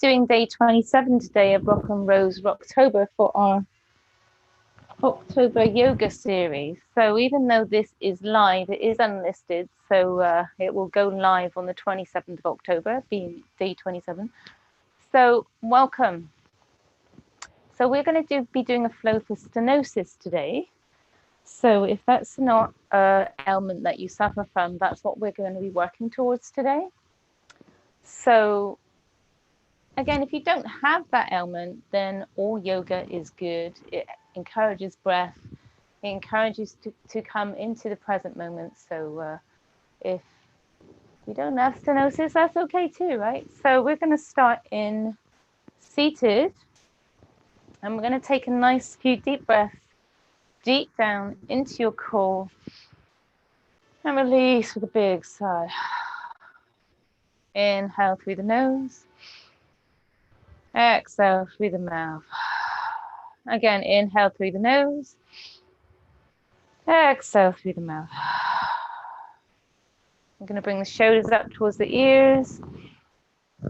doing day 27 today of Rock and Rose Rocktober for our October yoga series. So even though this is live, it is unlisted, so it will go live on the 27th of October, being day 27. So welcome. So we're going to be doing a flow for stenosis today. So if that's not an ailment that you suffer from, that's what we're going to be working towards today. So again, if you don't have that ailment, then all yoga is good. It encourages breath. It encourages to come into the present moment. So if you don't have stenosis, that's okay too, right? So we're going to start in seated. And we're going to take a nice few deep breaths deep down into your core. And release with a big sigh. Inhale through the nose. Exhale through the mouth. Again, inhale through the nose. Exhale through the mouth. I'm going to bring the shoulders up towards the ears.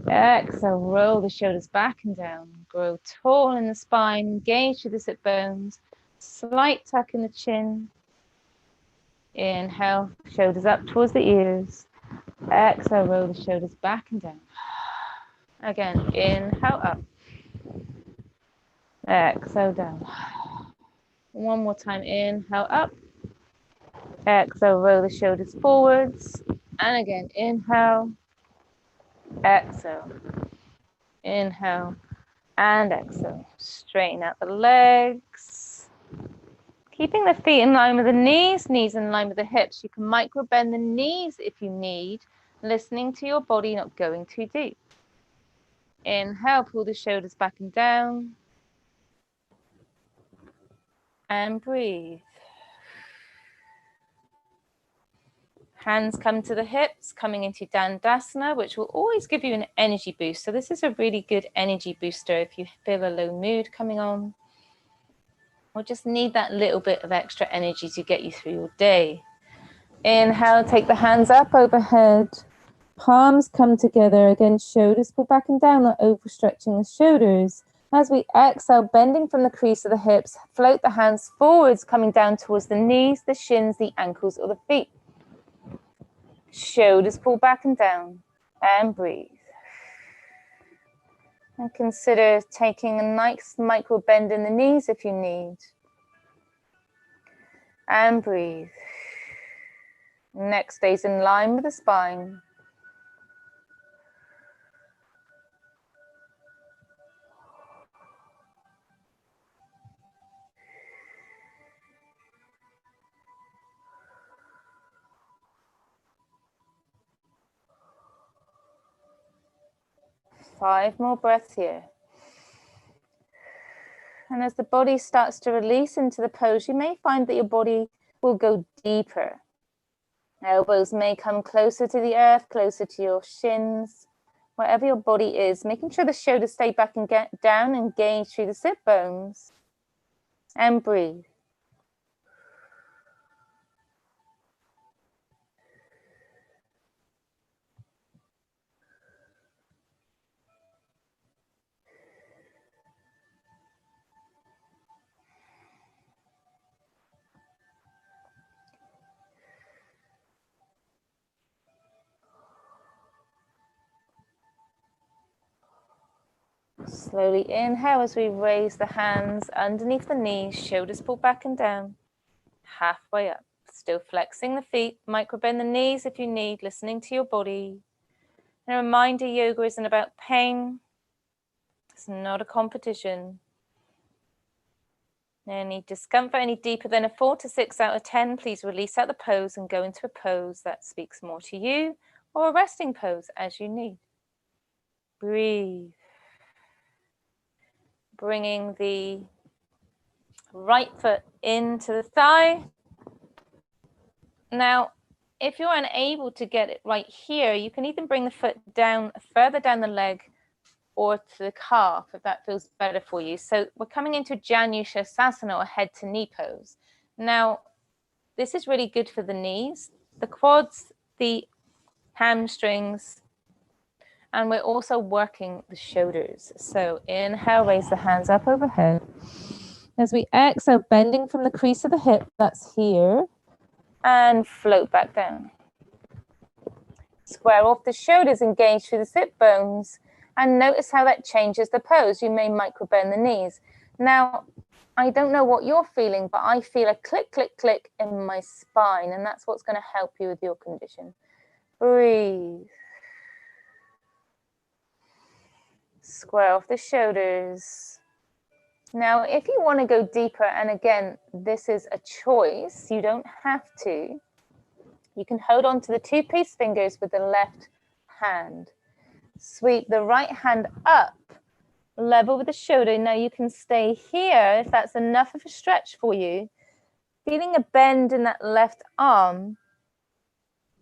Exhale, roll the shoulders back and down. Grow tall in the spine. Engage through the sit bones. Slight tuck in the chin. Inhale, shoulders up towards the ears. Exhale, roll the shoulders back and down. Again, inhale up. Exhale down. One more time, inhale up. Exhale, roll the shoulders forwards. And again, inhale. Exhale. Inhale. And exhale. Straighten out the legs. Keeping the feet in line with the knees in line with the hips. You can micro bend the knees if you need. Listening to your body, not going too deep. Inhale, pull the shoulders back and down. And breathe. Hands come to the hips, coming into Dandasana, which will always give you an energy boost. So this is a really good energy booster if you feel a low mood coming on, or just need that little bit of extra energy to get you through your day. Inhale, take the hands up overhead. Palms come together. Again, shoulders pull back and down, not overstretching the shoulders. As we exhale, bending from the crease of the hips, float the hands forwards, coming down towards the knees, the shins, the ankles, or the feet. Shoulders pull back and down, and breathe. And consider taking a nice micro bend in the knees if you need. And breathe. Neck stays in line with the spine. Five more breaths here. And as the body starts to release into the pose, you may find that your body will go deeper. Elbows may come closer to the earth, closer to your shins, wherever your body is, making sure the shoulders stay back and get down, engage through the sit bones, and breathe. Slowly inhale as we raise the hands underneath the knees, shoulders pull back and down, halfway up. Still flexing the feet, micro bend the knees if you need, listening to your body. And a reminder, yoga isn't about pain. It's not a competition. Any discomfort any deeper than a 4 to 6 out of 10, please release out the pose and go into a pose that speaks more to you, or a resting pose as you need. Breathe. Bringing the right foot into the thigh. Now, if you're unable to get it right here, you can either bring the foot down, further down the leg, or to the calf, if that feels better for you. So we're coming into Janu Sirsasana, or head to knee pose. Now, this is really good for the knees, the quads, the hamstrings, And we're also working the shoulders. So inhale, raise the hands up overhead. As we exhale, bending from the crease of the hip, that's here, and float back down. Square off the shoulders, engage through the sit bones, and notice how that changes the pose. You may micro bend the knees. Now, I don't know what you're feeling, but I feel a click, click, click in my spine, and that's what's going to help you with your condition. Breathe. Square off the shoulders. Now, if you want to go deeper, and again, this is a choice, you don't have to, you can hold on to the two peace fingers with the left hand. Sweep the right hand up, level with the shoulder. Now you can stay here if that's enough of a stretch for you. Feeling a bend in that left arm.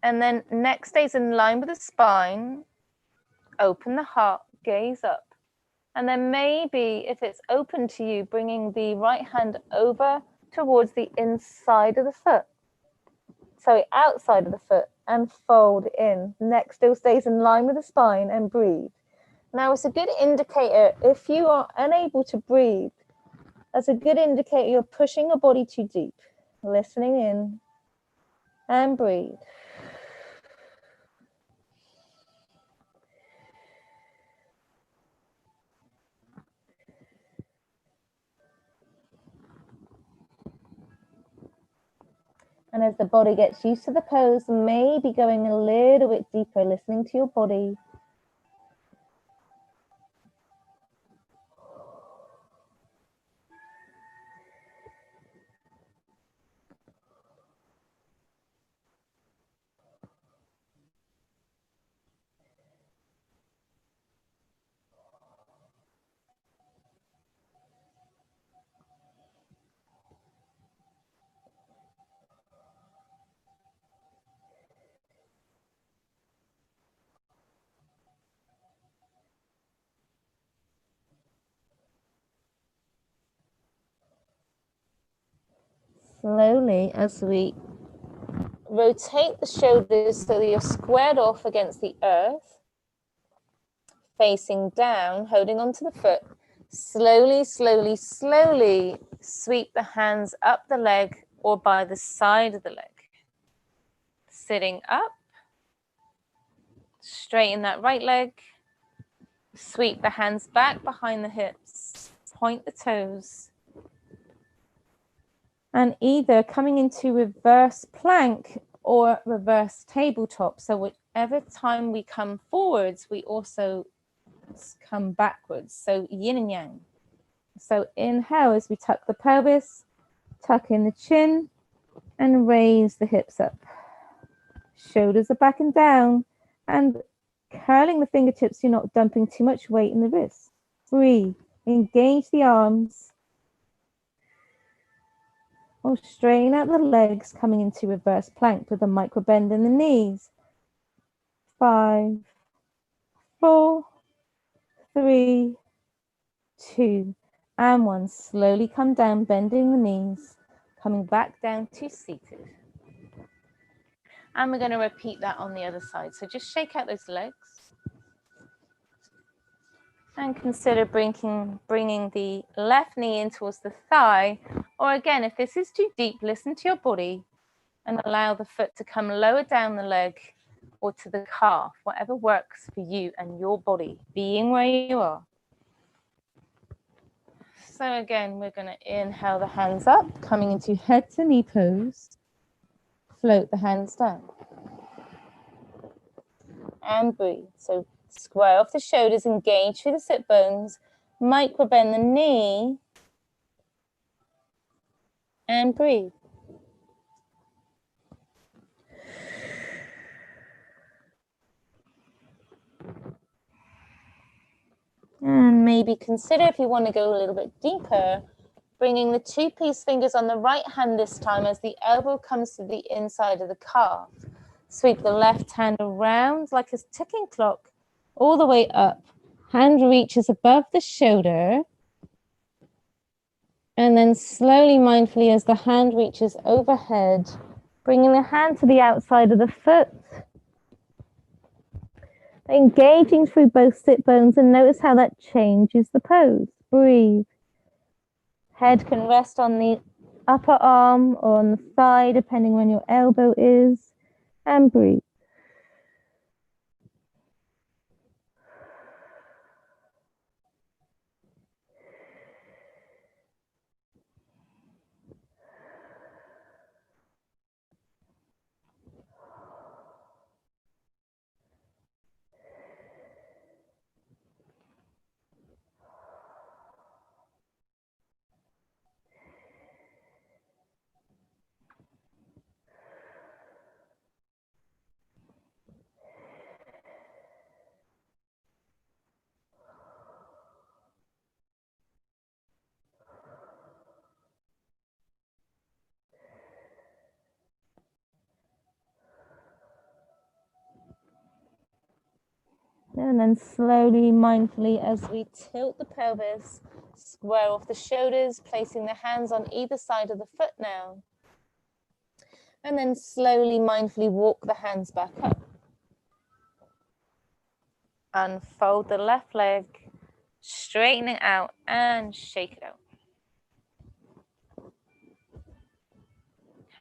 And then neck stays in line with the spine. Open the heart, gaze up. And then maybe, if it's open to you, bringing the right hand over towards the inside of the foot. Sorry, outside of the foot, and fold in. Neck still stays in line with the spine, and breathe. Now, it's a good indicator, if you are unable to breathe, that's a good indicator you're pushing your body too deep. Listening in, and breathe. And as the body gets used to the pose, maybe going a little bit deeper, listening to your body. Slowly, as we rotate the shoulders so that you're squared off against the earth, facing down, holding onto the foot. Slowly, slowly, slowly sweep the hands up the leg or by the side of the leg. Sitting up, straighten that right leg, sweep the hands back behind the hips, point the toes. And either coming into reverse plank or reverse tabletop. So whichever time we come forwards, we also come backwards. So yin and yang. So inhale as we tuck the pelvis, tuck in the chin, and raise the hips up. Shoulders are back and down, and curling the fingertips, you're not dumping too much weight in the wrists. Breathe. Engage the arms. Or straighten out the legs, coming into reverse plank with a micro bend in the knees. 5, 4, 3, 2, and 1. Slowly come down, bending the knees, coming back down to seated. And we're going to repeat that on the other side. So just shake out those legs. And consider bringing the left knee in towards the thigh. Or again, if this is too deep, listen to your body and allow the foot to come lower down the leg or to the calf, whatever works for you and your body, being where you are. So again, we're going to inhale the hands up, coming into head to knee pose. Float the hands down. And breathe. So square off the shoulders, engage through the sit bones, micro bend the knee, and breathe. And maybe consider, if you want to go a little bit deeper, bringing the two peace fingers on the right hand this time as the elbow comes to the inside of the calf. Sweep the left hand around like a ticking clock, all the way up. Hand reaches above the shoulder. And then slowly, mindfully, as the hand reaches overhead, bringing the hand to the outside of the foot. Engaging through both sit bones, and notice how that changes the pose. Breathe. Head can rest on the upper arm or on the thigh, depending on your elbow is, and breathe. And then slowly, mindfully, as we tilt the pelvis, square off the shoulders, placing the hands on either side of the foot now. And then slowly, mindfully walk the hands back up. Unfold the left leg, straighten it out and shake it out.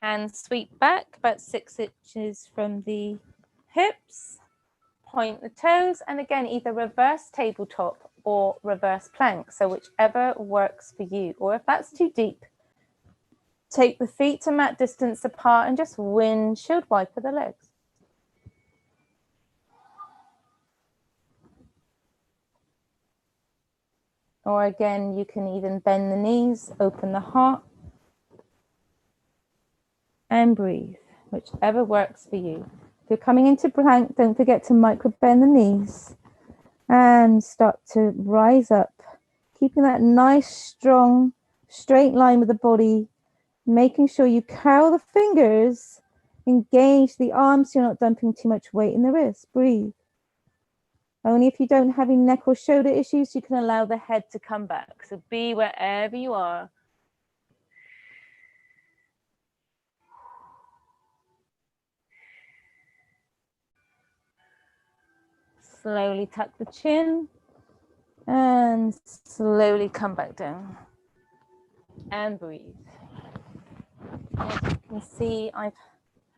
Hands sweep back about 6 inches from the hips. Point the toes, and again, either reverse tabletop or reverse plank. So whichever works for you. Or if that's too deep, take the feet to mat distance apart and just windshield wiper the legs. Or again, you can even bend the knees, open the heart, and breathe, whichever works for you. If you're coming into plank, don't forget to micro bend the knees and start to rise up, keeping that nice, strong, straight line with the body, making sure you curl the fingers, engage the arms so you're not dumping too much weight in the wrists. Breathe. Only if you don't have any neck or shoulder issues, you can allow the head to come back. So be wherever you are. Slowly tuck the chin and slowly come back down and breathe. As you can see, I've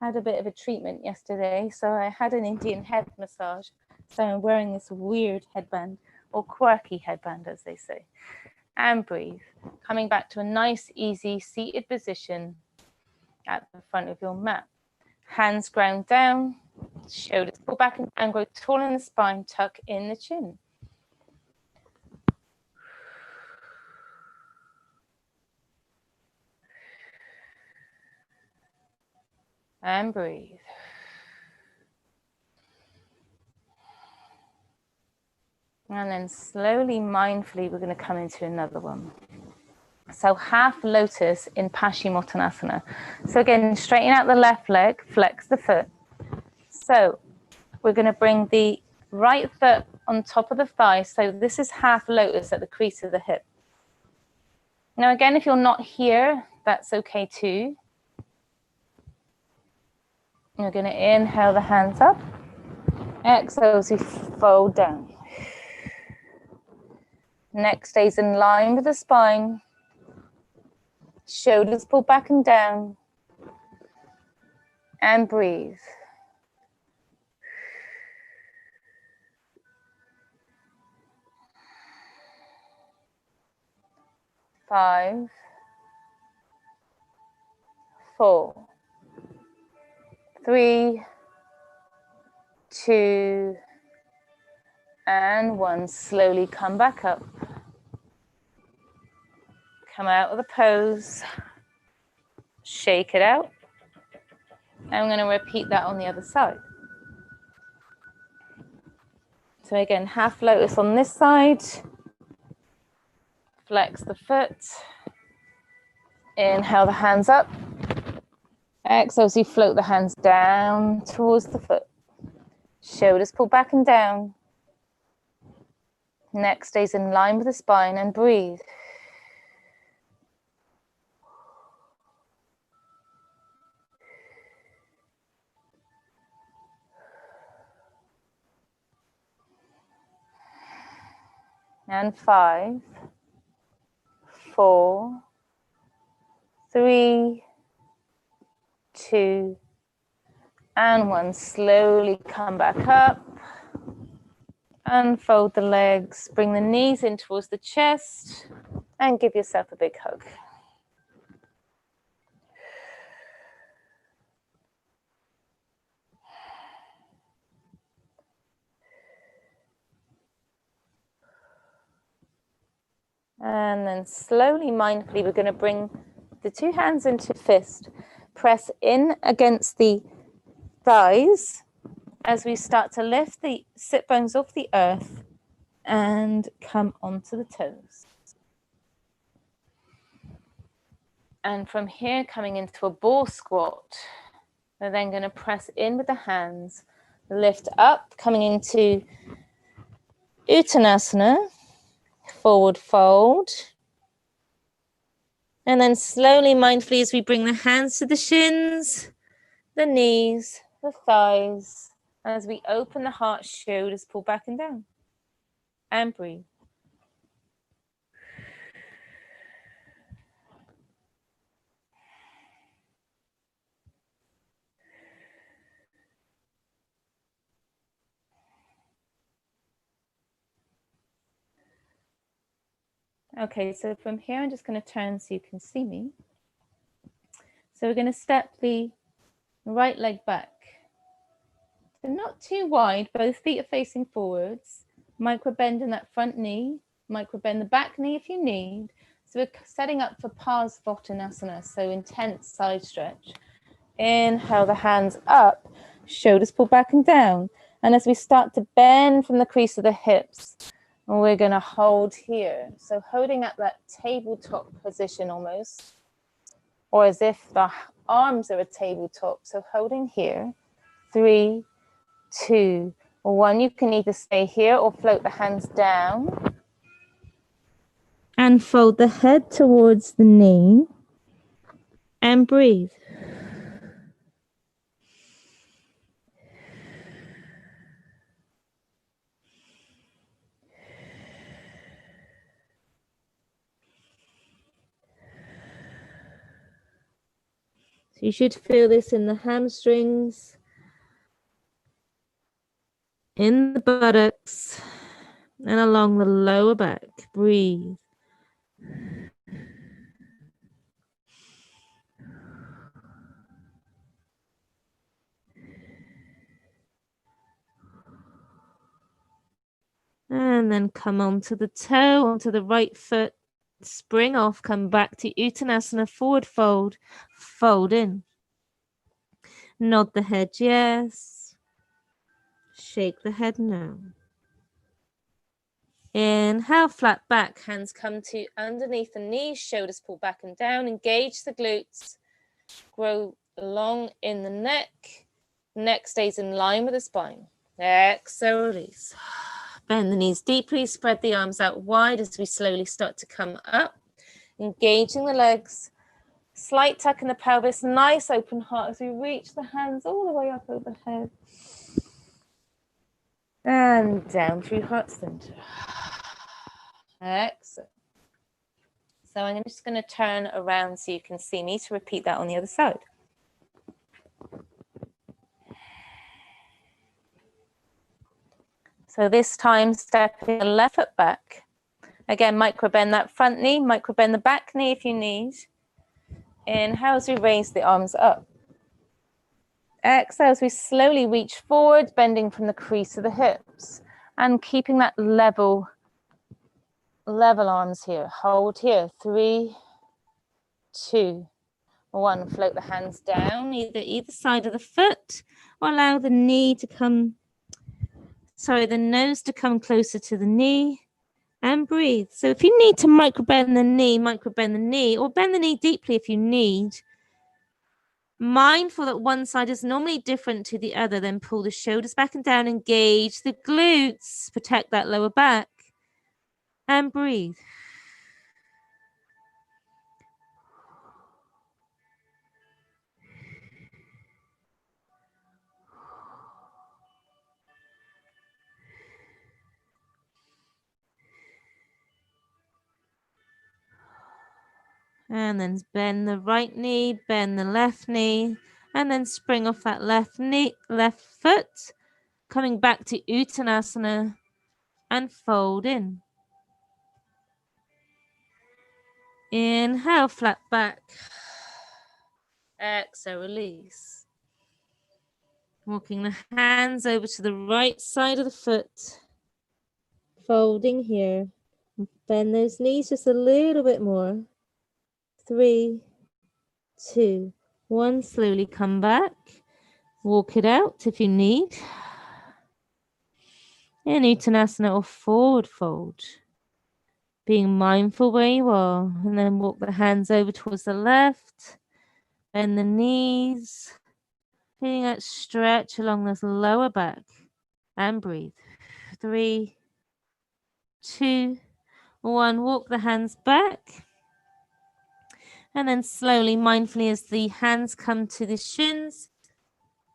had a bit of a treatment yesterday, so I had an Indian head massage. So I'm wearing this weird headband, or quirky headband as they say. And breathe, coming back to a nice, easy seated position at the front of your mat. Hands ground down, shoulders pull back and grow tall in the spine, tuck in the chin. And breathe. And then slowly, mindfully, we're going to come into another one. So half lotus in Paschimmottanasana. So again, straighten out the left leg, flex the foot. So we're going to bring the right foot on top of the thigh. So this is half lotus at the crease of the hip. Now again, if you're not here, that's okay too. You're going to inhale the hands up. Exhale as you fold down. Neck stays in line with the spine. Shoulders pull back and down. And breathe. Five, 4, 3, 2, and 1. Slowly come back up. Come out of the pose. Shake it out. I'm going to repeat that on the other side. So again, half lotus on this side. Flex the foot. Inhale the hands up. Exhale as you float the hands down towards the foot. Shoulders pull back and down. Neck stays in line with the spine and breathe. and 5, 4, 3, 2, and 1. Slowly come back up. Unfold the legs, bring the knees in towards the chest, and give yourself a big hug. And then slowly, mindfully, we're going to bring the 2 hands into fist. Press in against the thighs as we start to lift the sit bones off the earth and come onto the toes. And from here, coming into a ball squat, we're then going to press in with the hands, lift up, coming into Uttanasana, forward fold. And then slowly, mindfully, as we bring the hands to the shins, the knees, the thighs, as we open the heart, shoulders pull back and down. And breathe. Okay, so from here, I'm just going to turn so you can see me. So we're going to step the right leg back. So not too wide, both feet are facing forwards. Micro bend in that front knee, micro bend the back knee if you need. So we're setting up for Parsvottanasana, so intense side stretch. Inhale the hands up, shoulders pull back and down. And as we start to bend from the crease of the hips, we're going to hold here. So holding at that tabletop position almost, or as if the arms are a tabletop. So holding here, 3, 2, 1. You can either stay here or float the hands down. And fold the head towards the knee. And breathe. So you should feel this in the hamstrings, in the buttocks, and along the lower back. Breathe. And then come onto the toe, onto the right foot, spring off, come back to Uttanasana, forward fold, fold in. Nod the head, yes. Shake the head, no. Inhale, flat back, hands come to underneath the knees, shoulders pull back and down, engage the glutes, grow long in the neck stays in line with the spine. Exhale, release. Bend the knees deeply, spread the arms out wide as we slowly start to come up, engaging the legs, slight tuck in the pelvis, nice open heart as we reach the hands all the way up overhead. And down through heart center. Excellent. So I'm just going to turn around so you can see me to repeat that on the other side. So this time, stepping the left foot back. Again, micro bend that front knee, micro bend the back knee if you need. Inhale as we raise the arms up. Exhale as we slowly reach forward, bending from the crease of the hips and keeping that level arms here. Hold here, 3, 2, 1. Float the hands down, either side of the foot, or allow the nose to come closer to the knee, and breathe. So if you need to micro bend the knee, or bend the knee deeply if you need. Mindful that one side is normally different to the other, then pull the shoulders back and down, engage the glutes, protect that lower back, and breathe. And then bend the right knee, bend the left knee, and then spring off that left foot, coming back to Uttanasana and fold in. Inhale, flat back. Exhale, release. Walking the hands over to the right side of the foot. Folding here. Bend those knees just a little bit more. 3, 2, 1. Slowly come back. Walk it out if you need. In Uttanasana or forward fold. Being mindful where you are. And then walk the hands over towards the left. Bend the knees. Feeling that stretch along this lower back. And breathe. 3, 2, 1. Walk the hands back. And then slowly, mindfully, as the hands come to the shins,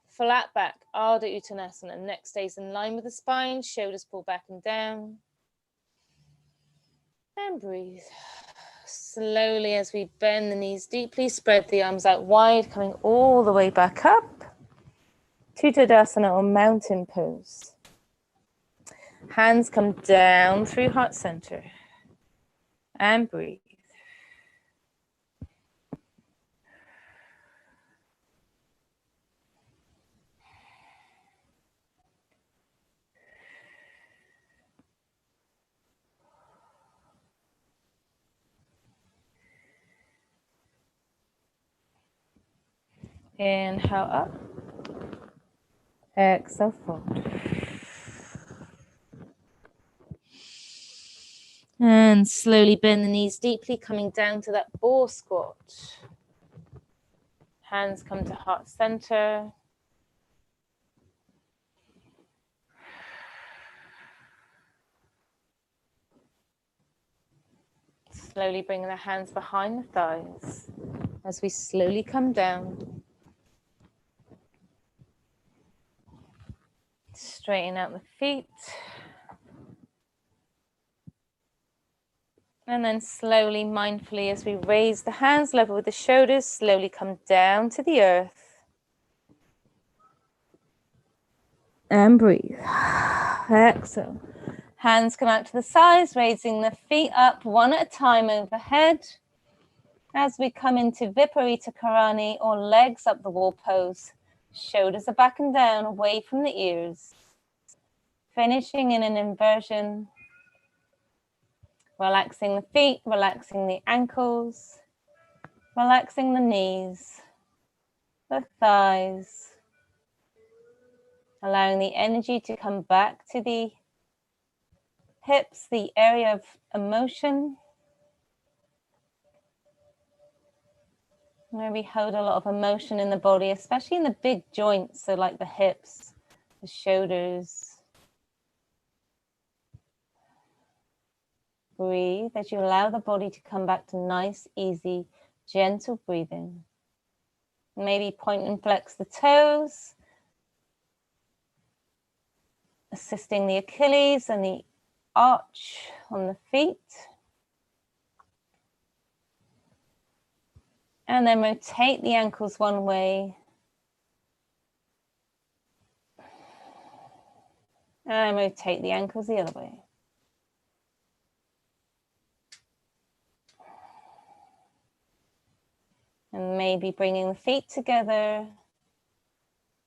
flat back, Ardha Uttanasana. Neck stays in line with the spine, shoulders pull back and down. And breathe. Slowly, as we bend the knees deeply, spread the arms out wide, coming all the way back up to Tadasana or mountain pose. Hands come down through heart center. And breathe. Inhale up. Exhale forward. And slowly bend the knees deeply, coming down to that boar squat. Hands come to heart center. Slowly bringing the hands behind the thighs as we slowly come down. Straighten out the feet. And then slowly, mindfully, as we raise the hands level with the shoulders, slowly come down to the earth. And breathe. Exhale. Hands come out to the sides, raising the feet up one at a time overhead. As we come into Viparita Karani or legs up the wall pose, shoulders are back and down, away from the ears. Finishing in an inversion. Relaxing the feet, relaxing the ankles, relaxing the knees, the thighs. Allowing the energy to come back to the hips, the area of emotion. Where we hold a lot of emotion in the body, especially in the big joints, so like the hips, the shoulders. Breathe as you allow the body to come back to nice, easy, gentle breathing. Maybe point and flex the toes, assisting the Achilles and the arch on the feet. And then rotate the ankles one way. And rotate the ankles the other way. And maybe bringing the feet together,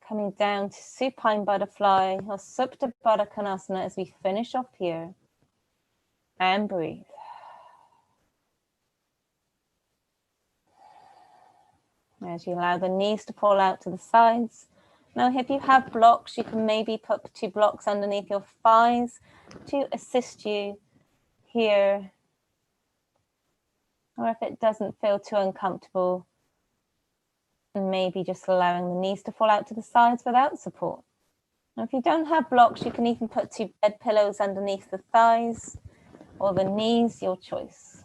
coming down to supine butterfly or Supta Baddha Konasana as we finish off here. And breathe. As you allow the knees to pull out to the sides. Now, if you have blocks, you can maybe put 2 blocks underneath your thighs to assist you here. Or if it doesn't feel too uncomfortable, maybe just allowing the knees to fall out to the sides without support. Now, if you don't have blocks, you can even put 2 bed pillows underneath the thighs or the knees, your choice.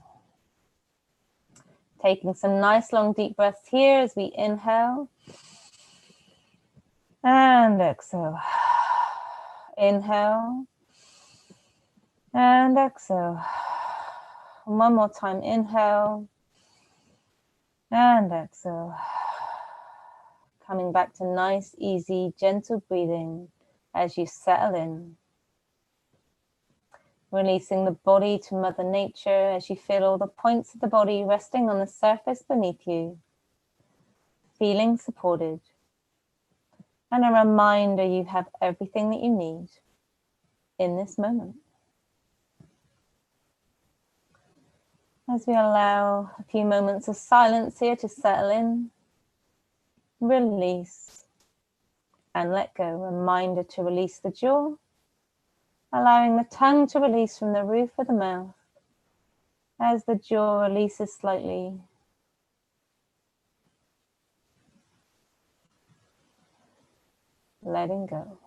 Taking some nice long deep breaths here as we inhale and exhale. Inhale and exhale. One more time, inhale And exhale. Coming back to nice, easy, gentle breathing as you settle in. Releasing the body to Mother Nature as you feel all the points of the body resting on the surface beneath you. Feeling supported. And a reminder you have everything that you need in this moment. As we allow a few moments of silence here to settle in, release and let go. Reminder to release the jaw, allowing the tongue to release from the roof of the mouth as the jaw releases slightly. Letting go.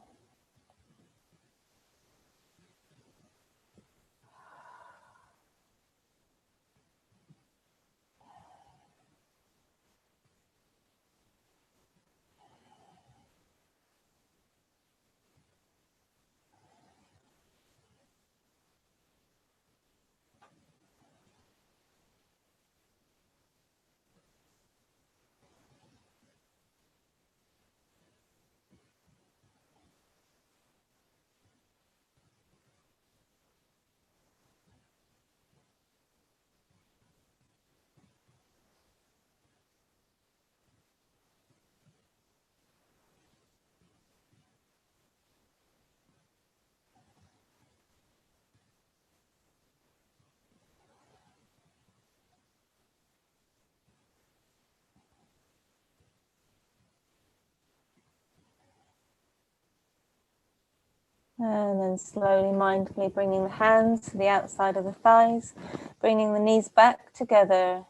And then slowly, mindfully bringing the hands to the outside of the thighs, bringing the knees back together,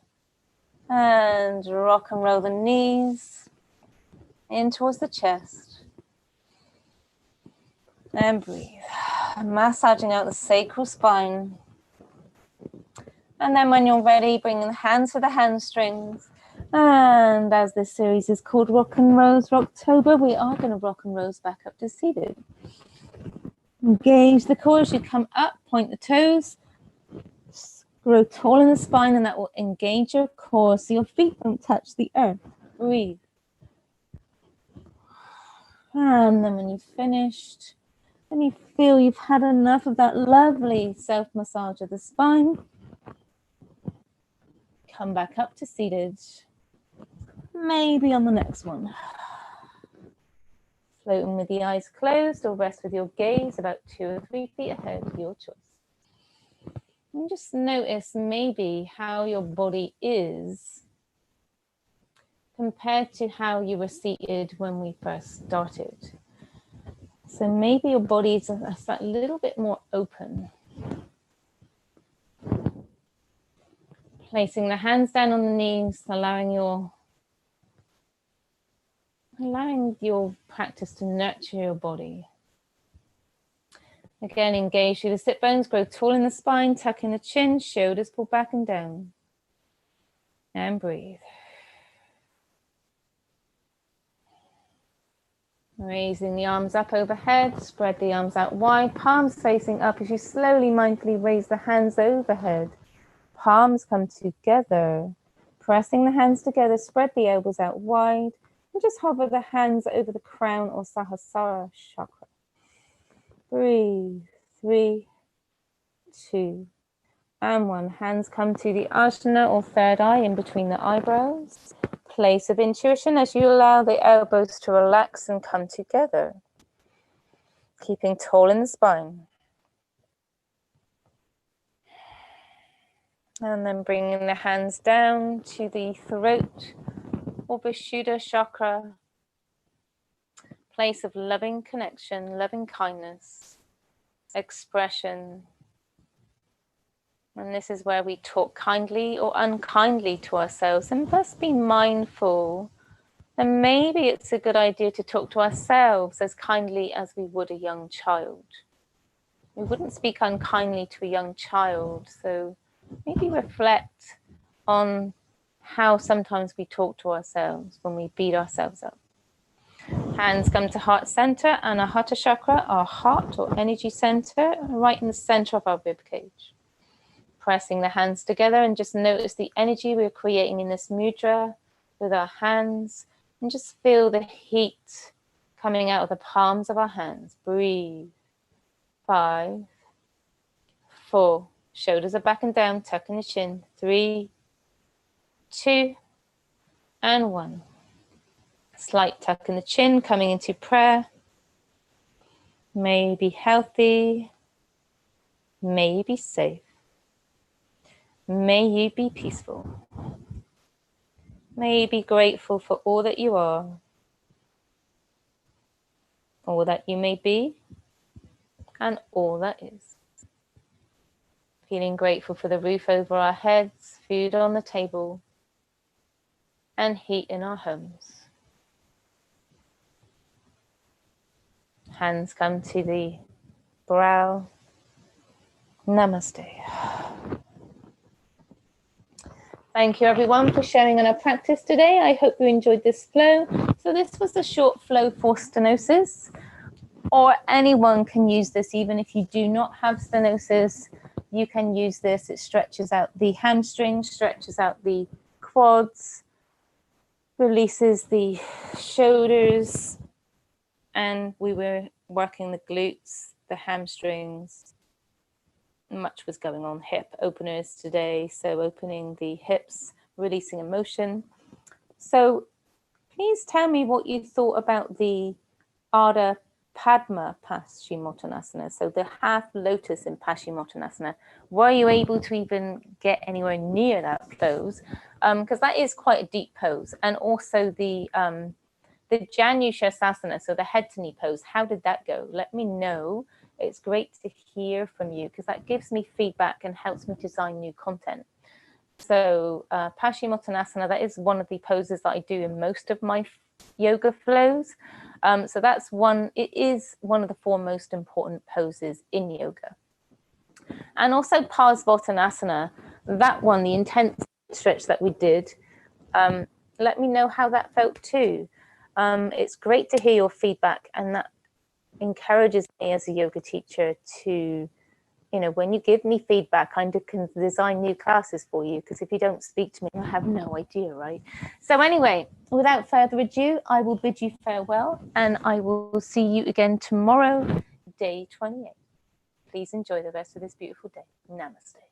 and rock and roll the knees in towards the chest. And breathe, massaging out the sacral spine. And then when you're ready, bringing the hands to the hamstrings. And as this series is called Rock and Rose Rocktober, we are going to rock and rose back up to seated. Engage the core as you come up, point the toes, grow tall in the spine, and that will engage your core so your feet don't touch the earth. Breathe. And then when you've finished, when you feel you've had enough of that lovely self-massage of the spine, come back up to seated. Maybe on the next one. Floating with the eyes closed or rest with your gaze about 2 or 3 feet ahead, your choice. And just notice maybe how your body is compared to how you were seated when we first started. So maybe your body is a little bit more open. Placing the hands down on the knees, allowing your practice to nurture your body. Again, engage through the sit bones, grow tall in the spine, tuck in the chin, shoulders pull back and down. And breathe. Raising the arms up overhead, spread the arms out wide, palms facing up as you slowly, mindfully raise the hands overhead. Palms come together. Pressing the hands together, spread the elbows out wide, and just hover the hands over the crown or Sahasrara chakra. Breathe. 3, 2, and 1. Hands come to the ajna or third eye in between the eyebrows. Place of intuition as you allow the elbows to relax and come together. Keeping tall in the spine. And then bringing the hands down to the throat or Vishuddha chakra. Place of loving connection, loving kindness, expression. And this is where we talk kindly or unkindly to ourselves, and must be mindful. And maybe it's a good idea to talk to ourselves as kindly as we would a young child. We wouldn't speak unkindly to a young child, so maybe reflect on how sometimes we talk to ourselves when we beat ourselves up. Hands come to heart center, and Anahata chakra, our heart or energy center, right in the center of our rib cage. pressing the hands together, and just notice the energy we're creating in this mudra with our hands, and just feel the heat coming out of the palms of our hands. Breathe. 5, 4, shoulders are back and down, tucking the chin. 3, 2, and 1. Slight tuck in the chin, coming into prayer. May you be healthy. May you be safe. May you be peaceful. May you be grateful for all that you are, all that you may be, and all that is. Feeling grateful for the roof over our heads, food on the table, and heat in our homes. Hands come to the brow. Namaste. Thank you everyone for sharing in our practice today. I hope you enjoyed this flow. So this was a short flow for stenosis, or anyone can use this even if you do not have stenosis. You can use this. It stretches out the hamstrings, stretches out the quads, releases the shoulders, and we were working the glutes, the hamstrings. Much was going on. Hip openers today, so opening the hips, releasing emotion. So please tell me what you thought about the Ardha Padma Paschimmottanasana, so the half lotus in Paschimmottanasana. Were you able to even get anywhere near that pose? Because that is quite a deep pose. And also the Janu Sirsasana, so the head to knee pose, how did that go? Let me know. It's great to hear from you because that gives me feedback and helps me design new content. So Paschimmottanasana, that is one of the poses that I do in most of my yoga flows. So that's one, it is one of the 4 most important poses in yoga. And also Parsvottanasana, that one, the intense stretch that we did, let me know how that felt too. It's great to hear your feedback, and that encourages me as a yoga teacher to, you know, when you give me feedback, I can design new classes for you, because if you don't speak to me, I have no idea, right? So anyway, without further ado, I will bid you farewell, and I will see you again tomorrow, day 28. Please enjoy the rest of this beautiful day. Namaste.